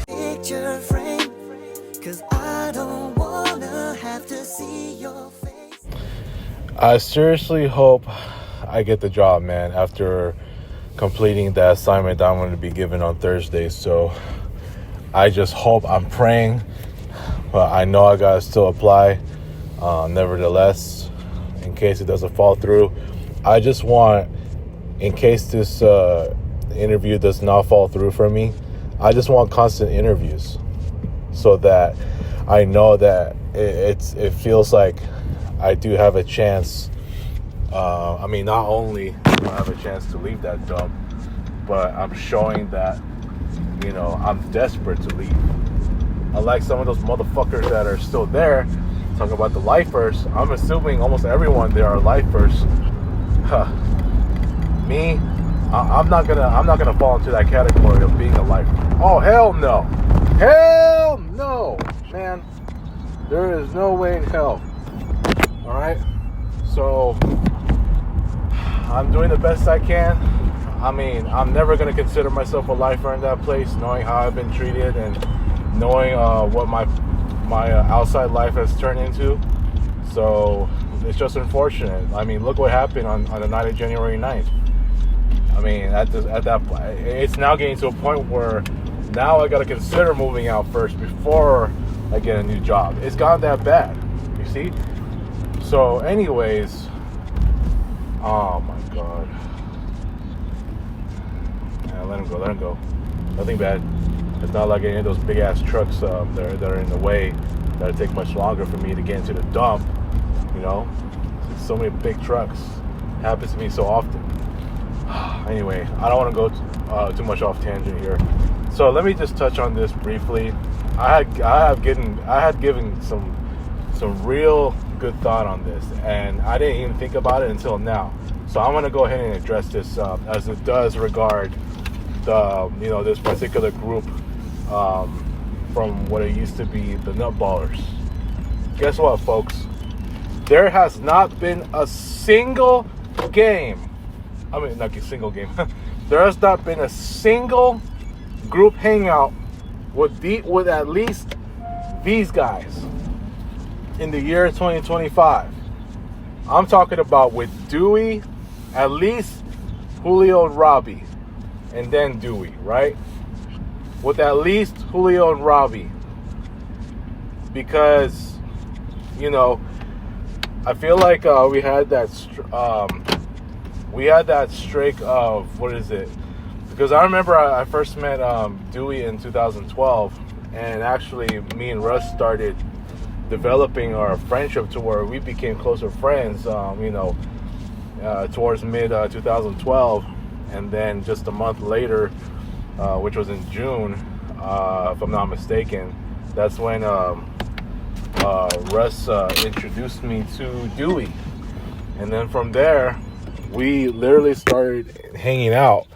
Picture frame, 'cause I don't wanna have to see your face. I seriously hope I get the job, man, after completing the assignment that I'm going to be given on Thursday. So I just hope, I'm praying, but I know I got to still apply. Nevertheless, in case it doesn't fall through, I just want, in case this interview does not fall through for me, I just want constant interviews so that I know that it feels like I do have a chance. Not only do I have a chance to leave that job, but I'm showing that, I'm desperate to leave. Unlike some of those motherfuckers that are still there, talking about the lifers, I'm assuming almost everyone there are lifers. Me, I'm not gonna fall into that category of being a lifer. Oh, hell no. Hell no, man. There is no way in hell. All right? So I'm doing the best I can. I'm never going to consider myself a lifer in that place, knowing how I've been treated and knowing what my outside life has turned into. So it's just unfortunate. Look what happened on the night of January 9th. At that point, it's now getting to a point where now I got to consider moving out first before I get a new job. It's gotten that bad, you see? So anyways, oh my God. Yeah, let him go. Nothing bad. It's not like any of those big ass trucks that are in the way that'll take much longer for me to get into the dump, So many big trucks. It happens to me so often. Anyway, I don't want to go too much off tangent here. So let me just touch on this briefly. I had given some real good thought on this, and I didn't even think about it until now. So I'm gonna go ahead and address this as it does regard this particular group from what it used to be, the Nutballers. Guess what, folks? There has not been a single game. Not a single game. There has not been a single group hangout with at least these guys in the year 2025. I'm talking about with Dewey, at least Julio and Robbie, and then Dewey, right? With at least Julio and Robbie, because I feel like we had that streak of, what is it? Because I remember I first met Dewey in 2012, and actually me and Russ started developing our friendship to where we became closer friends, towards mid 2012, and then just a month later, which was in June, if I'm not mistaken, that's when Russ introduced me to Dewey, and then from there we literally started hanging out,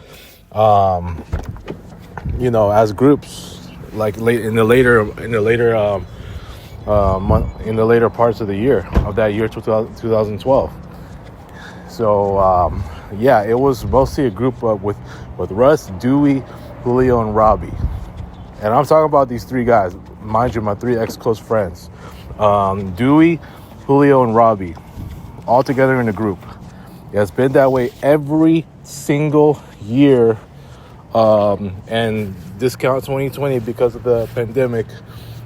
as groups, like in the later parts of the year of that year 2012. So it was mostly a group with Russ, Dewey, Julio, and Robbie. And I'm talking about these three guys, mind you, my three ex-close friends. Dewey, Julio, and Robbie, all together in a group. It's been that way every single year. And discount 2020 because of the pandemic,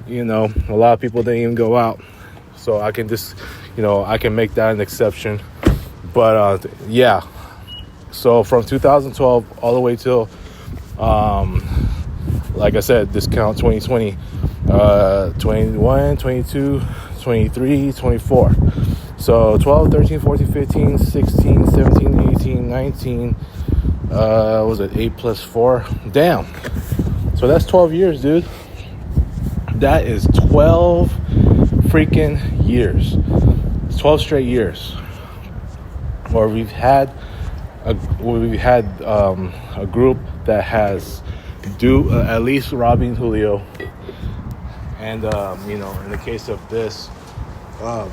a lot of people didn't even go out. So I can just, I can make that an exception. But so from 2012 all the way till, like I said, discount 2020, 21, 22, 23, 24. So 12, 13, 14, 15, 16, 17, 18, 19, was it 8 plus 4? Damn. So that's 12 years, dude. That is 12 freaking years. It's 12 straight years where we've had a group that has at least Robbie and Julio, and you know, in the case of this, um,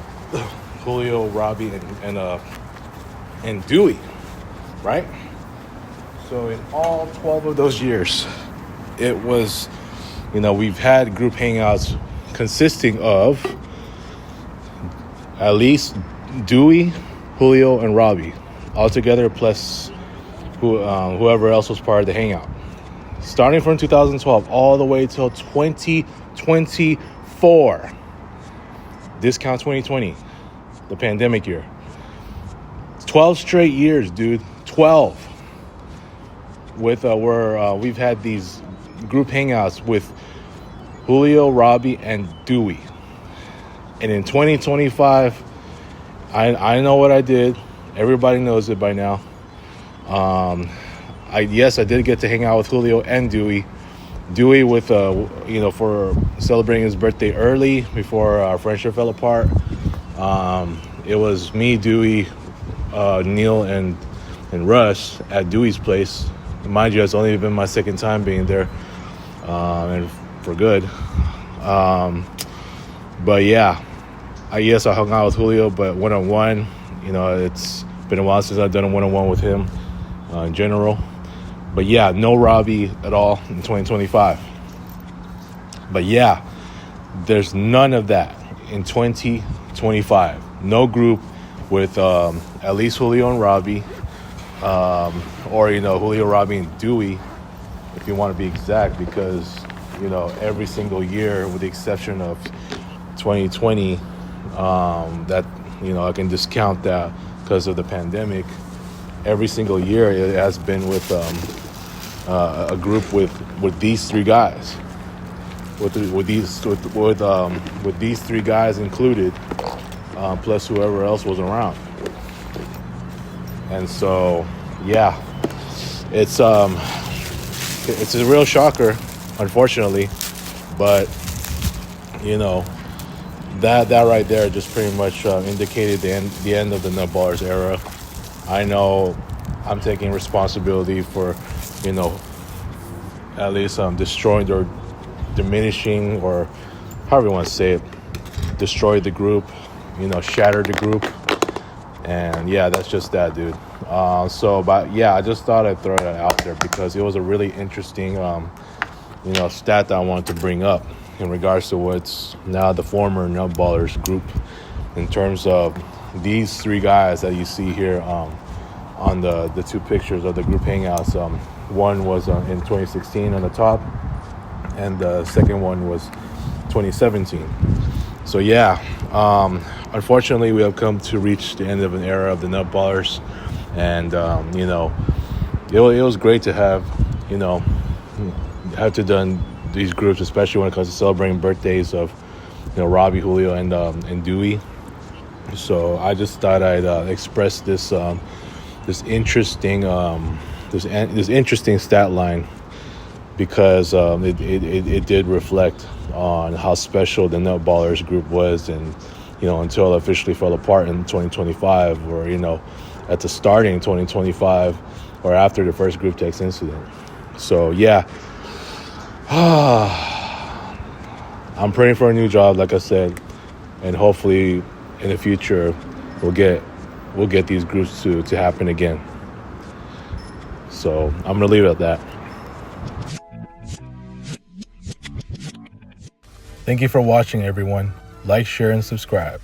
Julio, Robbie, and Dewey, right? So in all 12 of those years, it was, you know, we've had group hangouts consisting of at least Dewey, Julio, and Robbie all together, plus whoever else was part of the hangout. Starting from 2012 all the way till 2024. Discount 2020, the pandemic year. 12 straight years, dude. 12. With where we've had these group hangouts with Julio, Robbie, and Dewey. And in 2025, I know what I did. Everybody knows it by now. I did get to hang out with Julio and Dewey. Dewey with you know, for celebrating his birthday early before our friendship fell apart. It was me, Dewey, Neil, and Russ at Dewey's place. Mind you, it's only been my second time being there, and for good. But yeah, I hung out with Julio, but one-on-one, you know, it's been a while since I've done a one-on-one with him in general. But yeah, no Robbie at all in 2025. But yeah, there's none of that in 2025. No group with at least Julio and Robbie, or, you know, Julio, Robbie, and Dewey, if you want to be exact, because, you know, every single year, with the exception of 2020, that, you know, I can discount that because of the pandemic. Every single year it has been with a group with these three guys, with these three guys included, plus whoever else was around. And so, yeah, it's a real shocker, unfortunately, but you know, that right there just pretty much indicated the end of the Nutballers era. I know I'm taking responsibility for, you know, at least destroying or diminishing, or however you want to say it, destroyed the group, you know, shattered the group. And yeah, that's just that, dude. But yeah, I just thought I'd throw that out there because it was a really interesting, you know, stat that I wanted to bring up in regards to what's now the former Nutballers group, in terms of these three guys that you see here on the two pictures of the group hangouts. One was in 2016 on the top, and the second one was 2017. So yeah, unfortunately, we have come to reach the end of an era of the Nutballers, and you know, it was great to have, you know, done these groups, especially when it comes to celebrating birthdays of, you know, Robbie, Julio, and Dewey. So I just thought I'd express this interesting stat line, because it did reflect on how special the Nutballers group was, and, you know, until it officially fell apart in 2025, or, you know, at the starting 2025, or after the first group text incident. So yeah, I'm praying for a new job, like I said, and hopefully in the future we'll get these groups to happen again. So I'm gonna leave it at that. Thank you for watching, everyone. Like, share, and subscribe.